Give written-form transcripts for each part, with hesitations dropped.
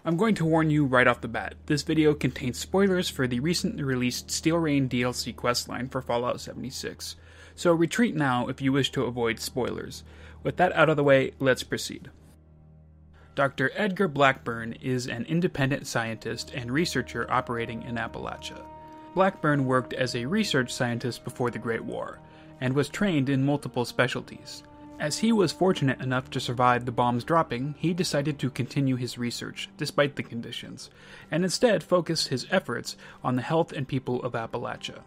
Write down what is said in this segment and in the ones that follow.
I'm going to warn you right off the bat, this video contains spoilers for the recently released Steel Rain DLC questline for Fallout 76, so retreat now if you wish to avoid spoilers. With that out of the way, let's proceed. Dr. Edgar Blackburn is an independent scientist and researcher operating in Appalachia. Blackburn worked as a research scientist before the Great War, and was trained in multiple specialties. As he was fortunate enough to survive the bombs dropping, he decided to continue his research, despite the conditions, and instead focus his efforts on the health and people of Appalachia.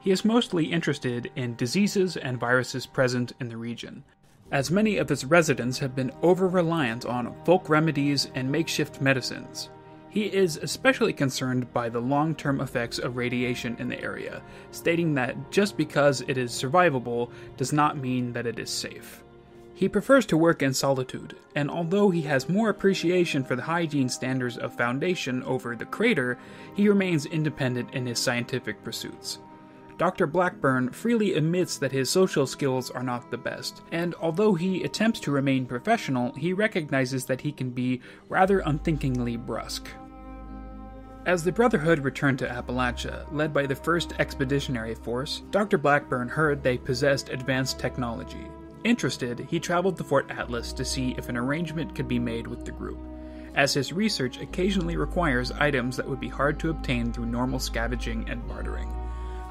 He is mostly interested in diseases and viruses present in the region, as many of its residents have been over-reliant on folk remedies and makeshift medicines. He is especially concerned by the long-term effects of radiation in the area, stating that just because it is survivable does not mean that it is safe. He prefers to work in solitude, and although he has more appreciation for the hygiene standards of Foundation over the Crater, he remains independent in his scientific pursuits. Dr. Blackburn freely admits that his social skills are not the best, and although he attempts to remain professional, he recognizes that he can be rather unthinkingly brusque. As the Brotherhood returned to Appalachia, led by the 1st Expeditionary Force, Dr. Blackburn heard they possessed advanced technology. Interested, he traveled to Fort Atlas to see if an arrangement could be made with the group, as his research occasionally requires items that would be hard to obtain through normal scavenging and bartering.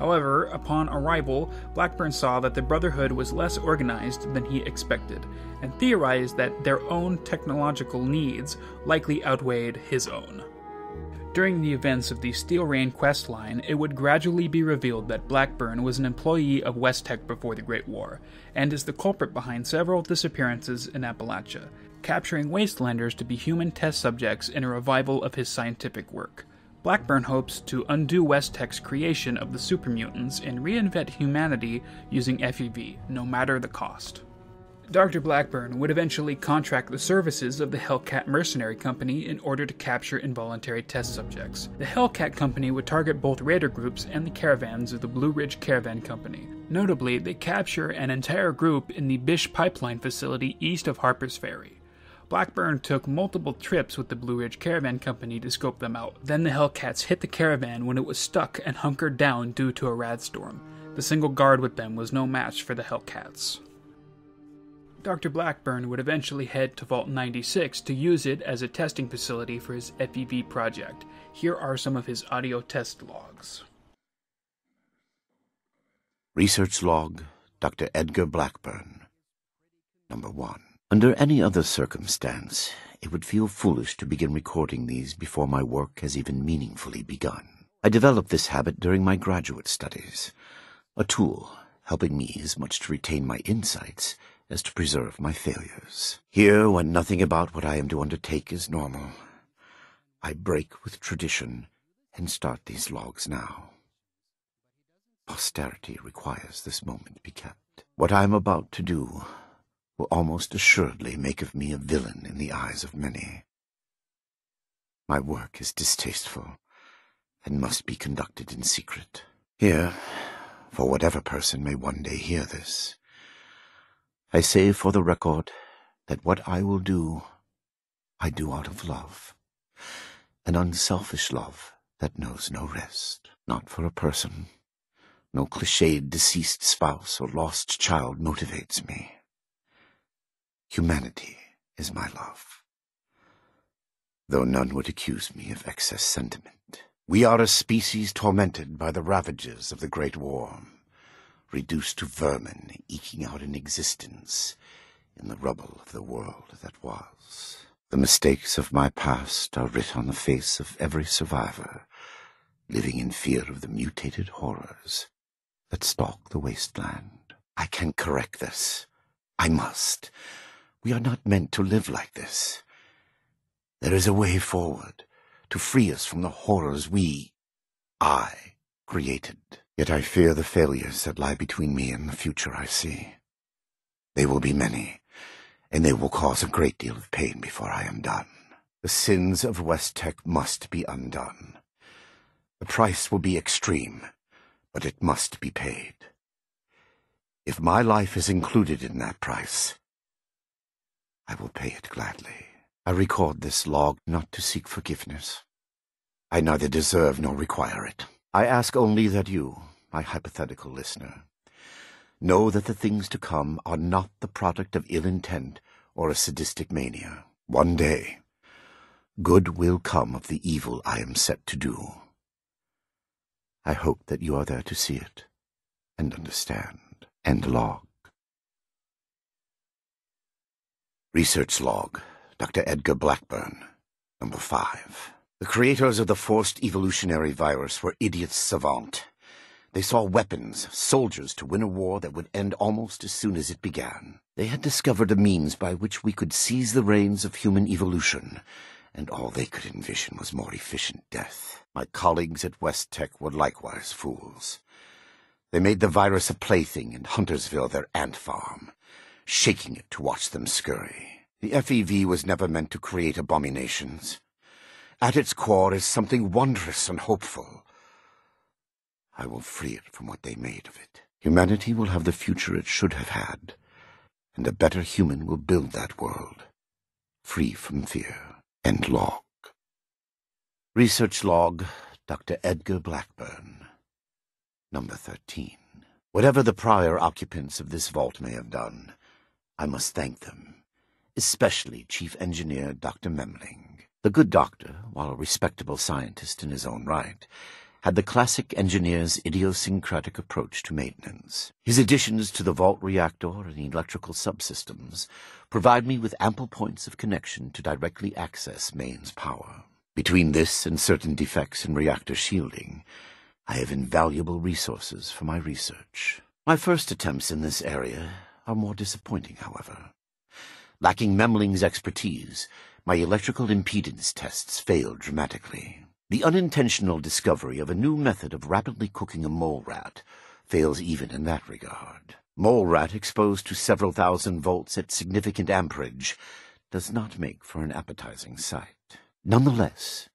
However, upon arrival, Blackburn saw that the Brotherhood was less organized than he expected, and theorized that their own technological needs likely outweighed his own. During the events of the Steel Rain questline, it would gradually be revealed that Blackburn was an employee of Westtech before the Great War, and is the culprit behind several disappearances in Appalachia, capturing wastelanders to be human test subjects in a revival of his scientific work. Blackburn hopes to undo Westtech's creation of the supermutants and reinvent humanity using FEV, no matter the cost. Dr. Blackburn would eventually contract the services of the Hellcat Mercenary Company in order to capture involuntary test subjects. The Hellcat Company would target both raider groups and the caravans of the Blue Ridge Caravan Company. Notably, they capture an entire group in the Bish Pipeline facility east of Harper's Ferry. Blackburn took multiple trips with the Blue Ridge Caravan Company to scope them out. Then the Hellcats hit the caravan when it was stuck and hunkered down due to a radstorm. The single guard with them was no match for the Hellcats. Dr. Blackburn would eventually head to Vault 96 to use it as a testing facility for his FEV project. Here are some of his audio test logs. Research Log, Dr. Edgar Blackburn. Number 1. Under any other circumstance, it would feel foolish to begin recording these before my work has even meaningfully begun. I developed this habit during my graduate studies, a tool helping me as much to retain my insights as to preserve my failures. Here, when nothing about what I am to undertake is normal, I break with tradition and start these logs now. Posterity requires this moment be kept. What I am about to do will almost assuredly make of me a villain in the eyes of many. My work is distasteful and must be conducted in secret. Here, for whatever person may one day hear this, I say for the record that what I will do, I do out of love, an unselfish love that knows no rest. Not for a person. No cliched deceased spouse or lost child motivates me. Humanity is my love, though none would accuse me of excess sentiment. We are a species tormented by the ravages of the Great War, reduced to vermin eking out an existence in the rubble of the world that was. The mistakes of my past are writ on the face of every survivor, living in fear of the mutated horrors that stalk the wasteland. I can correct this. I must. We are not meant to live like this. There is a way forward to free us from the horrors I created. Yet I fear the failures that lie between me and the future I see. They will be many, and they will cause a great deal of pain before I am done. The sins of Westtech must be undone. The price will be extreme, but it must be paid. If my life is included in that price, I will pay it gladly. I record this log not to seek forgiveness. I neither deserve nor require it. I ask only that you, my hypothetical listener, know that the things to come are not the product of ill intent or a sadistic mania. One day, good will come of the evil I am set to do. I hope that you are there to see it and understand. End log. Research log, Dr. Edgar Blackburn, number 5. The creators of the forced evolutionary virus were idiots savant. They saw weapons, soldiers to win a war that would end almost as soon as it began. They had discovered a means by which we could seize the reins of human evolution, and all they could envision was more efficient death. My colleagues at West Tech were likewise fools. They made the virus a plaything in Huntersville, their ant farm, shaking it to watch them scurry. The FEV was never meant to create abominations. At its core is something wondrous and hopeful. I will free it from what they made of it. Humanity will have the future it should have had, and a better human will build that world, free from fear. End log. Research log, Dr. Edgar Blackburn, number 13. Whatever the prior occupants of this vault may have done, I must thank them, especially Chief Engineer Dr. Memling. The good doctor, while a respectable scientist in his own right, had the classic engineer's idiosyncratic approach to maintenance. His additions to the vault reactor and electrical subsystems provide me with ample points of connection to directly access mains power. Between this and certain defects in reactor shielding, I have invaluable resources for my research. My first attempts in this area are more disappointing, however. Lacking Memling's expertise, my electrical impedance tests failed dramatically. The unintentional discovery of a new method of rapidly cooking a mole rat fails even in that regard. Mole rat exposed to several thousand volts at significant amperage does not make for an appetizing sight. Nonetheless,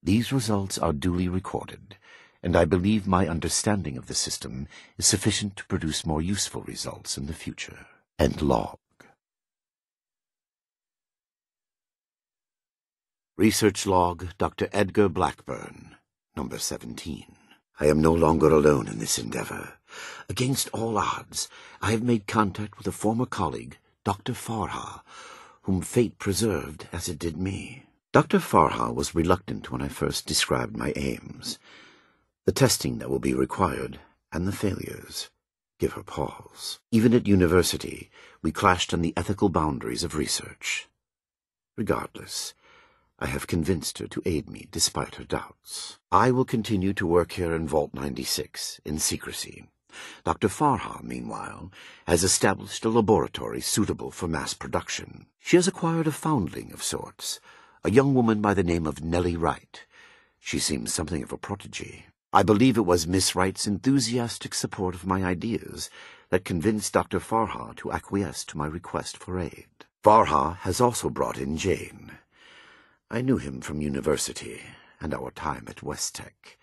these results are duly recorded, and I believe my understanding of the system is sufficient to produce more useful results in the future. End log. Research log, Dr. Edgar Blackburn, number 17. I am no longer alone in this endeavor. Against all odds, I have made contact with a former colleague, Dr. Farha, whom fate preserved as it did me. Dr. Farha was reluctant when I first described my aims. The testing that will be required, and the failures, give her pause. Even at university, we clashed on the ethical boundaries of research. Regardless, I have convinced her to aid me despite her doubts. I will continue to work here in Vault 96, in secrecy. Dr. Farha, meanwhile, has established a laboratory suitable for mass production. She has acquired a foundling of sorts, a young woman by the name of Nellie Wright. She seems something of a prodigy. I believe it was Miss Wright's enthusiastic support of my ideas that convinced Dr. Farha to acquiesce to my request for aid. Farha has also brought in Jane. I knew him from university and our time at West Tech.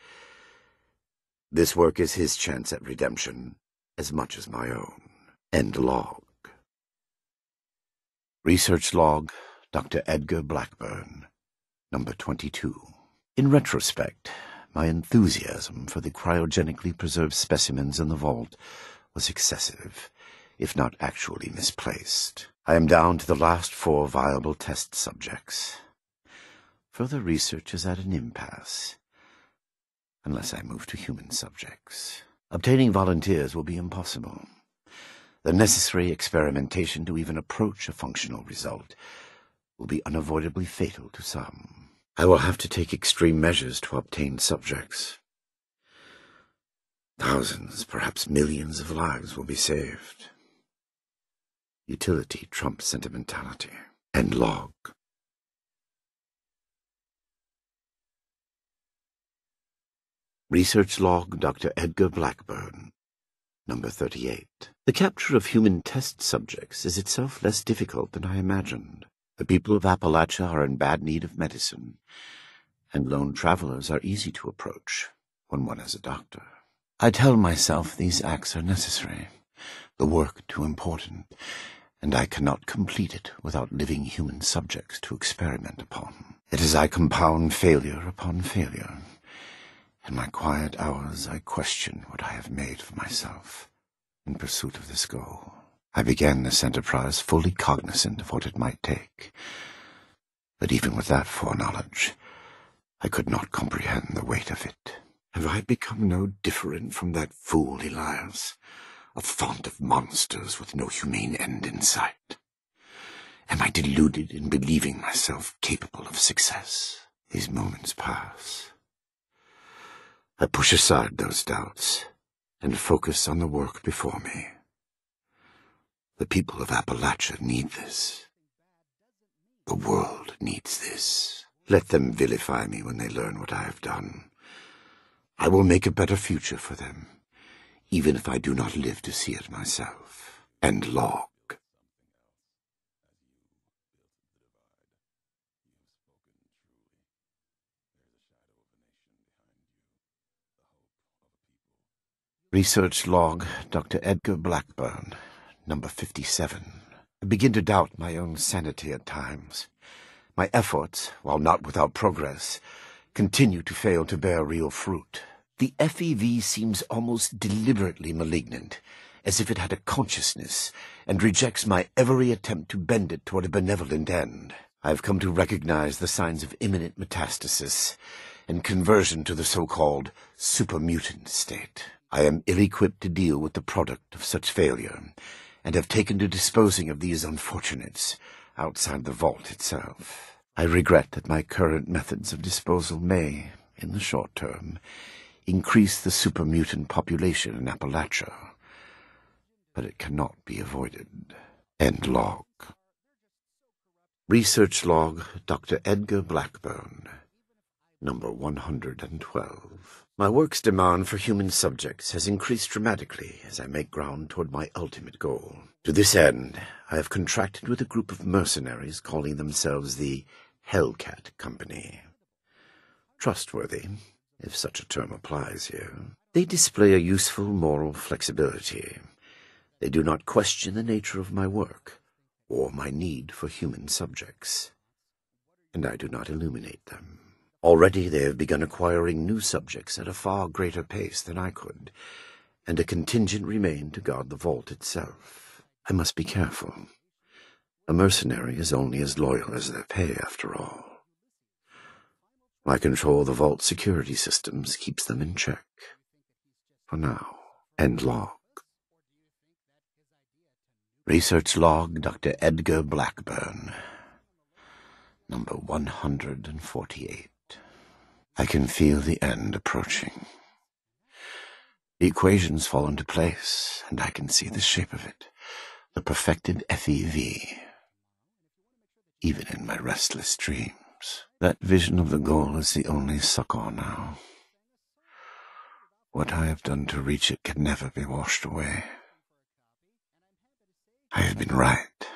This work is his chance at redemption as much as my own. End log. Research log, Dr. Edgar Blackburn, number 22. In retrospect, my enthusiasm for the cryogenically preserved specimens in the vault was excessive, if not actually misplaced. I am down to the last 4 viable test subjects. Further research is at an impasse, unless I move to human subjects. Obtaining volunteers will be impossible. The necessary experimentation to even approach a functional result will be unavoidably fatal to some. I will have to take extreme measures to obtain subjects. Thousands, perhaps millions of lives will be saved. Utility trumps sentimentality. End log. Research log, Dr. Edgar Blackburn, number 38. The capture of human test subjects is itself less difficult than I imagined. The people of Appalachia are in bad need of medicine, and lone travelers are easy to approach when one is a doctor. I tell myself these acts are necessary, the work too important, and I cannot complete it without living human subjects to experiment upon. It is I compound failure upon failure. In my quiet hours I question what I have made for myself in pursuit of this goal. I began this enterprise fully cognizant of what it might take, but even with that foreknowledge, I could not comprehend the weight of it. Have I become no different from that fool Elias, a font of monsters with no humane end in sight? Am I deluded in believing myself capable of success? These moments pass. I push aside those doubts and focus on the work before me. The people of Appalachia need this. The world needs this. Let them vilify me when they learn what I have done. I will make a better future for them, even if I do not live to see it myself. And log. Research log, Dr. Edgar Blackburn, number 57. I begin to doubt my own sanity at times. My efforts, while not without progress, continue to fail to bear real fruit. The FEV seems almost deliberately malignant, as if it had a consciousness, and rejects my every attempt to bend it toward a benevolent end. I have come to recognize the signs of imminent metastasis and conversion to the so-called supermutant state. I am ill-equipped to deal with the product of such failure, and have taken to disposing of these unfortunates outside the vault itself. I regret that my current methods of disposal may, in the short term, increase the supermutant population in Appalachia, but it cannot be avoided. End log. Research log, Dr. Edgar Blackburn, number 112. My work's demand for human subjects has increased dramatically as I make ground toward my ultimate goal. To this end, I have contracted with a group of mercenaries calling themselves the Hellcat Company. Trustworthy, if such a term applies here. They display a useful moral flexibility. They do not question the nature of my work or my need for human subjects, and I do not illuminate them. Already they have begun acquiring new subjects at a far greater pace than I could, and a contingent remained to guard the vault itself. I must be careful. A mercenary is only as loyal as their pay, after all. My control of the vault security systems keeps them in check. For now. End log. Research log, Dr. Edgar Blackburn, number 148. I can feel the end approaching. The equations fall into place, and I can see the shape of it, the perfected FEV, even in my restless dreams. That vision of the goal is the only succor now. What I have done to reach it can never be washed away. I have been right,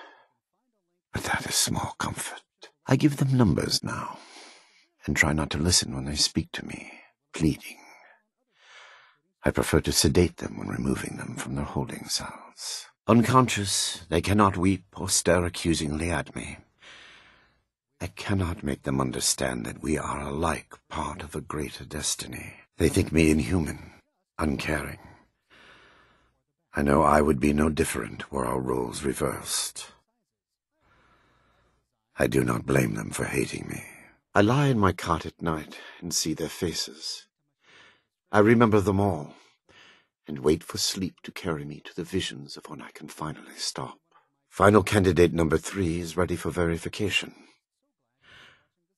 but that is small comfort. I give them numbers now, and try not to listen when they speak to me, pleading. I prefer to sedate them when removing them from their holding cells. Unconscious, they cannot weep or stare accusingly at me. I cannot make them understand that we are alike part of a greater destiny. They think me inhuman, uncaring. I know I would be no different were our roles reversed. I do not blame them for hating me. I lie in my cot at night and see their faces. I remember them all, and wait for sleep to carry me to the visions of when I can finally stop. Final candidate number 3 is ready for verification.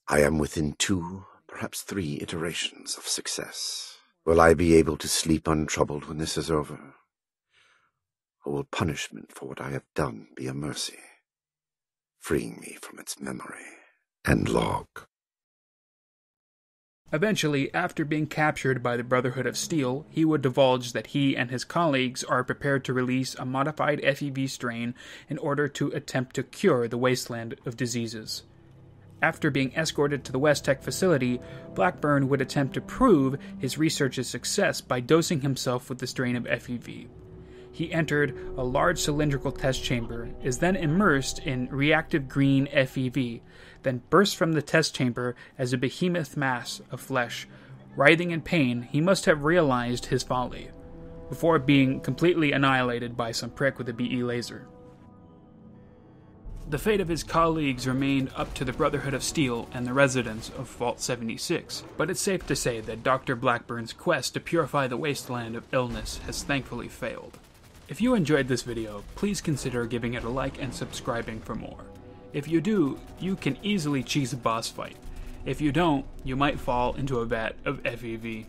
I am within 2, perhaps 3 iterations of success. Will I be able to sleep untroubled when this is over? Or will punishment for what I have done be a mercy, freeing me from its memory? End log. Eventually, after being captured by the Brotherhood of Steel, he would divulge that he and his colleagues are prepared to release a modified FEV strain in order to attempt to cure the wasteland of diseases. After being escorted to the West Tech facility, Blackburn would attempt to prove his research's success by dosing himself with the strain of FEV. He entered a large cylindrical test chamber, is then immersed in reactive green FEV, then bursts from the test chamber as a behemoth mass of flesh. Writhing in pain, he must have realized his folly, before being completely annihilated by some prick with a BE laser. The fate of his colleagues remained up to the Brotherhood of Steel and the residents of Vault 76, but it's safe to say that Dr. Blackburn's quest to purify the wasteland of illness has thankfully failed. If you enjoyed this video, please consider giving it a like and subscribing for more. If you do, you can easily cheese a boss fight. If you don't, you might fall into a vat of FEV.